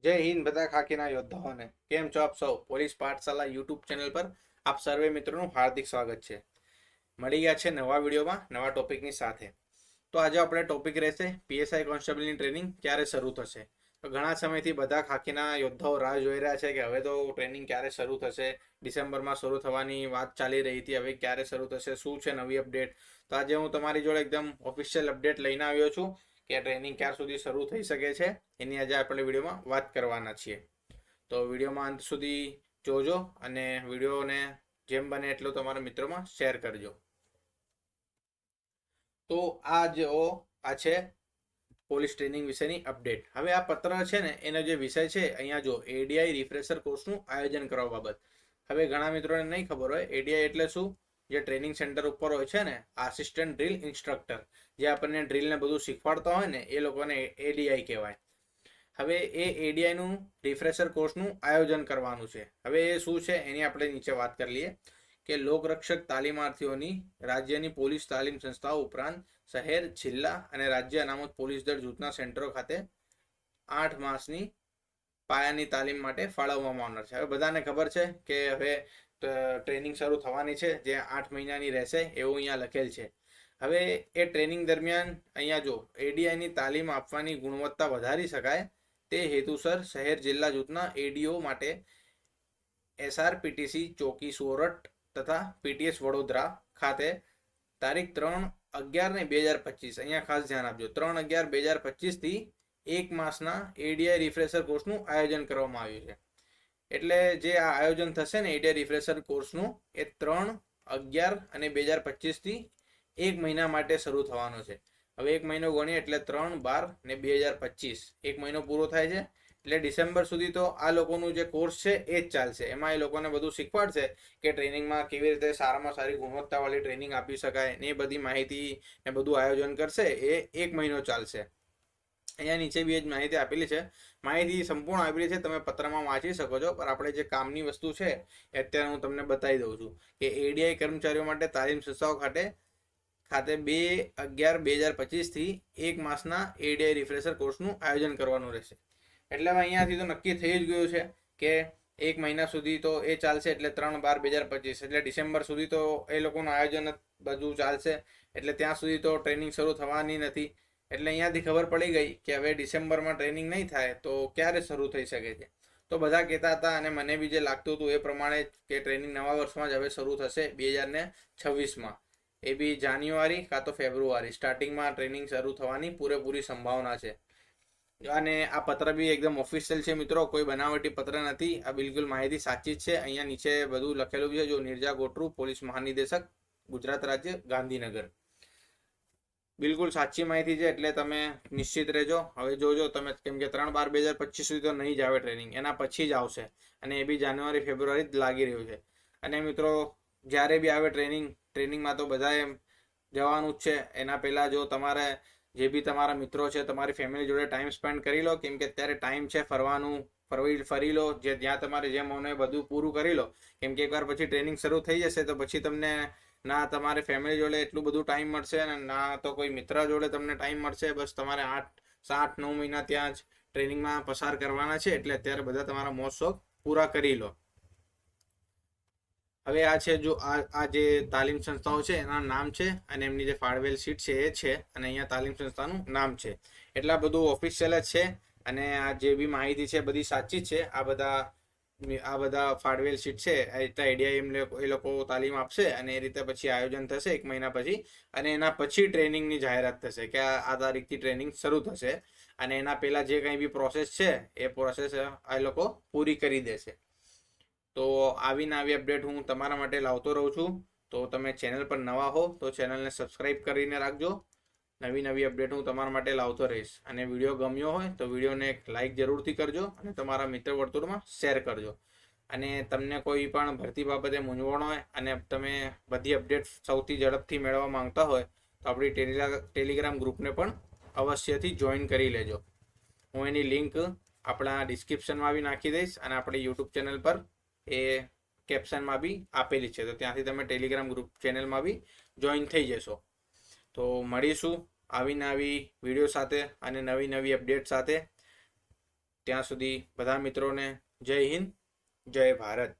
જય હિન્દ બધા ખાકીના યોદ્ધાઓને. કેમ છો આપ સૌ? પોલીસ પાઠશાલા યુટ્યુબ ચેનલ પર આપ સર્વે મિત્રોનું હાર્દિક સ્વાગત છે. મળી ગયા છે નવા વિડીયોમાં નવા ટોપિકની સાથે. તો આજે આપણે ટોપિક રહેશે પીએસઆઈ કોન્સ્ટેબલની ટ્રેનિંગ ક્યારે શરૂ થશે. તો ઘણા સમયથી બધા ખાકીના યોદ્ધાઓ રાહ જોઈ રહ્યા છે કે હવે તો ટ્રેનિંગ ક્યારે શરૂ થશે. ડિસેમ્બરમાં શરૂ થવાની વાત ચાલી રહી હતી, હવે ક્યારે શરૂ થશે, શું છે નવી અપડેટ. તો આજે હું તમારી જોડે એકદમ ઓફિશિયલ અપડેટ લઈને આવ્યો છું કે ટ્રેનિંગ ક્યાં સુધી શરૂ થઈ શકે છે. એની આજે આપણે વિડીયોમાં વાત કરવાના છીએ. તો વિડીયોમાં અંત સુધી જોજો અને વિડીયોને જેમ બને એટલું તમારા મિત્રોમાં શેર કરજો. તો આ છે પોલીસ ટ્રેનિંગ વિશેની અપડેટ. હવે આ પત્ર છે ને એનો જે વિષય છે અહીંયા જો એડીઆઈ રિફ્રેશર કોર્સનું આયોજન કરવા બાબત. હવે ઘણા મિત્રોને નહીં ખબર હોય એડીઆઈ એટલે શું. જે ટ્રેનિંગ સેન્ટર ઉપર હોય છે ને આસિસ્ટન્ટ ડ્રીલ ઇન્સ્ટ્રક્ટર, જે આપણને ડ્રીલને બધું શીખવાડતા હોય ને એ લોકોને એડીઆઈ કહેવાય. હવે એ એડીઆઈનું રિફ્રેશર કોર્સનું આયોજન કરવાનું છે. હવે એ શું છે એની આપણે નીચે વાત કરી લઈએ કે લોકરક્ષક તાલીમાર્થીઓની રાજ્યની પોલીસ તાલીમ સંસ્થાઓ ઉપરાંત શહેર, જિલ્લા અને રાજ્ય અનામત પોલીસ દળ જૂથના સેન્ટરો ખાતે 8 માસની પાયાની તાલીમ માટે ફાળવવામાં આવનાર છે. હવે બધાને ખબર છે કે હવે ટ્રેનિંગ શરૂ થવાની છે જે 8 મહિનાની રહેશે એવું અહીંયા લખેલ છે. હવે એ ટ્રેનિંગ દરમિયાન અહીંયા જો એડીઆઈની તાલીમ આપવાની ગુણવત્તા વધારી શકાય તે હેતુસર શહેર જિલ્લા જૂથના એડીઓ માટે એસઆરપીટીસી ચોકી સોરઠ તથા પીટીએસ વડોદરા ખાતે તારીખ 3/11/2025 અહીંયા ખાસ ધ્યાન આપજો 3/11/2025 1 માસના એડીઆઈ રિફ્રેશર કોર્સનું આયોજન કરવામાં આવ્યું છે. એટલે જે આ આયોજન થશે ને એડીઆઈ રિફ્રેશર કોર્સનું એ 3/11/2025 1 મહિના માટે શરૂ થવાનો છે. હવે 1 મહિનો ગણીએ એટલે 3/12/2025 1 મહિનો પૂરો થાય છે એટલે ડિસેમ્બર સુધી તો આ લોકોનું જે કોર્સ છે એ જ ચાલશે. એમાં એ લોકોને બધું શીખવાડશે કે ટ્રેનિંગમાં કેવી રીતે સારામાં સારી ગુણવત્તાવાળી ટ્રેનિંગ આપી શકાય ને એ બધી માહિતી ને બધું આયોજન કરશે. એ 1 મહિનો ચાલશે. અહીંયા નીચે બી જ માહિતી આપેલી છે. માહિતી સંપૂર્ણ આપેલી છે, તમે પત્રમાં વાંચી શકો છો. પણ આપણે જે કામની વસ્તુ છે એ અત્યારે હું તમને બતાવી દઉં છું કે એડીઆઈ કર્મચારીઓ માટે તાલીમ સંસ્થાઓ ખાતે 2/11/2025 1 માસના એડીઆઈ રિફ્રેશર કોર્સનું આયોજન કરવાનું રહેશે. એટલે હવે અહીંયાથી તો નક્કી થઈ જ ગયું છે કે 1 મહિના સુધી તો એ ચાલશે એટલે 3/12/2025 એટલે ડિસેમ્બર સુધી તો એ લોકોનું આયોજન બધું ચાલશે. એટલે ત્યાં સુધી તો ટ્રેનિંગ શરૂ થવાની નથી. એટલે અહીંયાથી ખબર પડી ગઈ કે હવે ડિસેમ્બરમાં ટ્રેનિંગ નહીં થાય તો ક્યારે શરૂ થઈ શકે છે. તો બધા કહેતા હતા અને મને બી જે લાગતું હતું એ પ્રમાણે કે ટ્રેનિંગ નવા વર્ષમાં જ હવે શરૂ થશે 2026માં. એ બી જાન્યુઆરી કાં તો ફેબ્રુઆરી સ્ટાર્ટિંગમાં ટ્રેનિંગ શરૂ થવાની પૂરેપૂરી સંભાવના છે. અને આ પત્ર બી એકદમ ઓફિશિયલ છે મિત્રો, કોઈ બનાવટી પત્ર નથી. આ બિલકુલ માહિતી સાચી જ છે. અહીંયા નીચે બધું લખેલું છે જો નિરજા ગોટરુ, પોલીસ મહાનિદેશક, ગુજરાત રાજ્ય, ગાંધીનગર. બિલકુલ સાચી માહિતી છે એટલે તમે નિશ્ચિત રહેજો. હવે જોજો તમે, કેમ કે 3/12/2025 સુધી તો નહીં જ આવે ટ્રેનિંગ, એના પછી જ આવશે અને એ બી જાન્યુઆરી ફેબ્રુઆરી જ લાગી રહ્યું છે. અને મિત્રો જ્યારે બી આવે ટ્રેનિંગમાં તો બધાએ જવાનું જ છે. એના પહેલાં જો તમારે જે બી તમારા મિત્રો છે તમારી ફેમિલી જોડે ટાઈમ સ્પેન્ડ કરી લો, કેમ કે અત્યારે ટાઈમ છે ફરવાનું, ફરી લો. જ્યાં તમારે જેમ મને બધું પૂરું કરી લો, કેમ કે એકવાર પછી ટ્રેનિંગ શરૂ થઈ જશે તો પછી તમને ના તમારી ફેમિલી જોડે એટલું બધું ટાઈમ મળશે અને ના તો કોઈ મિત્ર જોડે તમને ટાઈમ મળશે. બસ તમારે 8-7-9 મહિના ત્યાં જ ટ્રેનિંગમાં પસાર કરવાના છે. એટલે અત્યારે બધા તમારા મોજ શોખ પૂરા કરી લો. હવે આ છે જો આ જે તાલીમ સંસ્થાઓ છે એના નામ છે અને એમની જે ફાળવેલ સીટ છે એ છે અને અહીંયા તાલીમ સંસ્થાનું નામ છે. એટલા બધું ઓફિશિયલ જ છે અને આ જે બી માહિતી છે બધી સાચી જ છે. આ બધા ફાળવેલ સીટ છે એટલે એડીઆઈ એ લોકો તાલીમ આપશે અને એ રીતે પછી આયોજન થશે 1 મહિના પછી. અને એના પછી ટ્રેનિંગની જાહેરાત થશે કે આ તારીખથી ટ્રેનિંગ શરૂ થશે અને એના પહેલાં જે કંઈ બી પ્રોસેસ છે એ પ્રોસેસ આ લોકો પૂરી કરી દેશે. તો આવી અપડેટ હું તમારા માટે લાવતો રહું છું. તો તમે ચેનલ પર નવા હો તો ચેનલને સબસ્ક્રાઈબ કરીને રાખજો. નવી અપડેટ હું તમારા માટે લાવતો રહીશ. અને વિડીયો ગમ્યો હોય તો વિડીયોને એક લાઇક જરૂરથી કરજો અને તમારા મિત્ર વર્તુળમાં શેર કરજો. અને તમને કોઈ પણ ભરતી બાબતે મૂંઝવણ હોય અને તમે બધી અપડેટ સૌથી ઝડપથી મેળવવા માંગતા હોય તો આપણી ટેલિગ્રામ ગ્રુપને પણ અવશ્યથી જોઈન કરી લેજો. હું એની લિંક આપણા ડિસ્ક્રિપ્શનમાં બી નાખી દઈશ અને આપણી યુટ્યુબ ચેનલ પર એ કેપ્શનમાં બી આપેલી છે. તો ત્યાંથી તમે ટેલિગ્રામ ગ્રુપ ચેનલમાં બી જોઈન થઈ જશો. તો મળીશું આવી વિડીયો સાથે અને નવી અપડેટ સાથે. ત્યાં સુધી બધા મિત્રોને જય હિન્દ, જય ભારત.